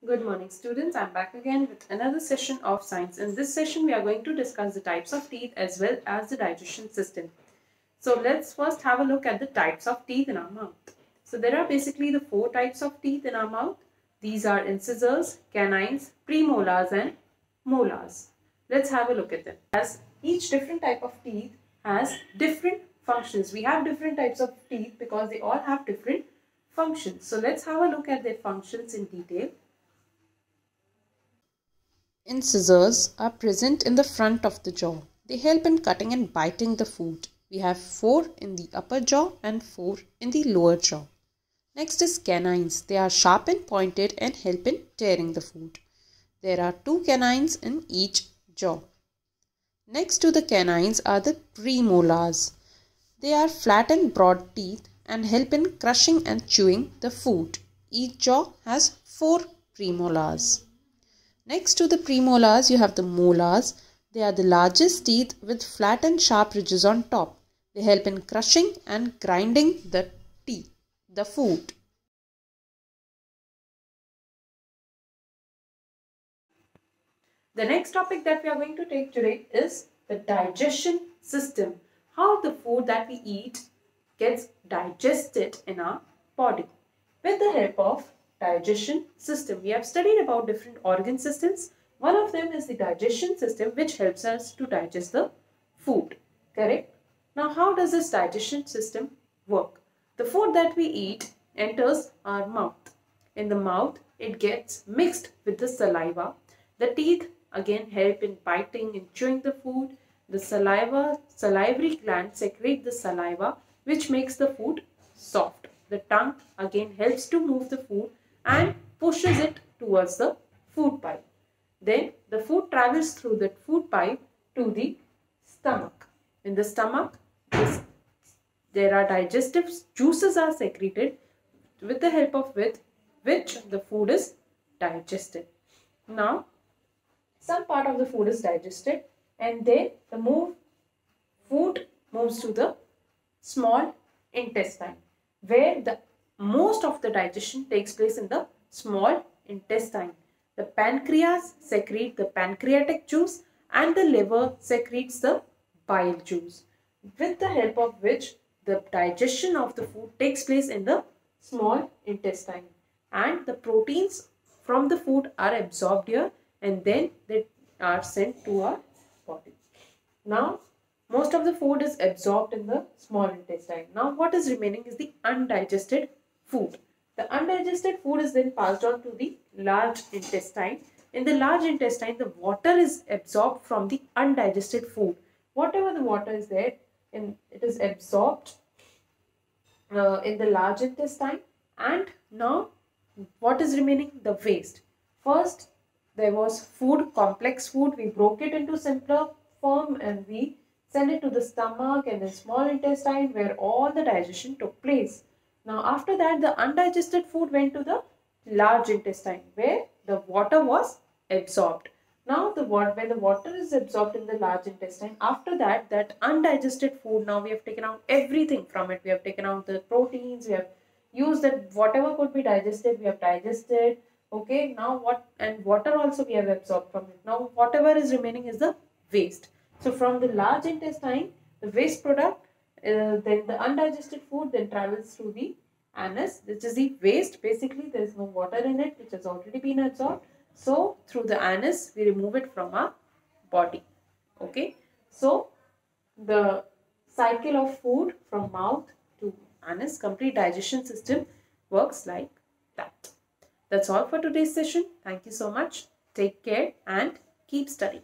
Good morning students, I'm back again with another session of science. In this session we are going to discuss the types of teeth as well as the digestion system. So let's first have a look at the types of teeth in our mouth. So there are basically the 4 types of teeth in our mouth. These are incisors, canines, premolars and molars. Let's have a look at them. As each different type of teeth has different functions. We have different types of teeth because they all have different functions. So let's have a look at their functions in detail. Incisors are present in the front of the jaw. They help in cutting and biting the food. We have 4 in the upper jaw and 4 in the lower jaw. Next is canines. They are sharp and pointed and help in tearing the food. There are 2 canines in each jaw. Next to the canines are the premolars. They are flat and broad teeth and help in crushing and chewing the food. Each jaw has 4 premolars. Next to the premolars, you have the molars. They are the largest teeth with flat and sharp ridges on top. They help in crushing and grinding the food. The next topic that we are going to take today is the digestion system. How the food that we eat gets digested in our body. With the help of digestion system, we have studied about different organ systems. One of them is the digestion system, which helps us to digest the food. Correct? Now, how does this digestion system work? The food that we eat enters our mouth. In the mouth, it gets mixed with the saliva. The teeth again help in biting and chewing the food. The salivary gland secrete the saliva, which makes the food soft. The tongue again helps to move the food and pushes it towards the food pipe. Then the food travels through the food pipe to the stomach. In the stomach, there are digestive juices are secreted with the help of which the food is digested. Now, some part of the food is digested and then the food moves to the small intestine, where the most of the digestion takes place in the small intestine. The pancreas secretes the pancreatic juice and the liver secretes the bile juice, with the help of which the digestion of the food takes place in the small intestine, and the proteins from the food are absorbed here and then they are sent to our body. Now, most of the food is absorbed in the small intestine. Now, what is remaining is the undigested food. The undigested food is then passed on to the large intestine. In the large intestine, the water is absorbed from the undigested food. Whatever the water is there, it is absorbed in the large intestine. And now, what is remaining? The waste. First, there was food, complex food. We broke it into simpler form and we sent it to the stomach and the small intestine where all the digestion took place. Now, after that, the undigested food went to the large intestine where the water was absorbed. Now, when the water is absorbed in the large intestine, after that, that undigested food, now we have taken out everything from it. We have taken out the proteins, we have used that whatever could be digested, we have digested. Okay, now water also we have absorbed from it. Now, whatever is remaining is the waste. So, from the large intestine, the waste product, then the undigested food then travels through the anus, which is the waste. Basically, there is no water in it, which has already been absorbed. So, through the anus, we remove it from our body. Okay. So, the cycle of food from mouth to anus, complete digestion system works like that. That's all for today's session. Thank you so much. Take care and keep studying.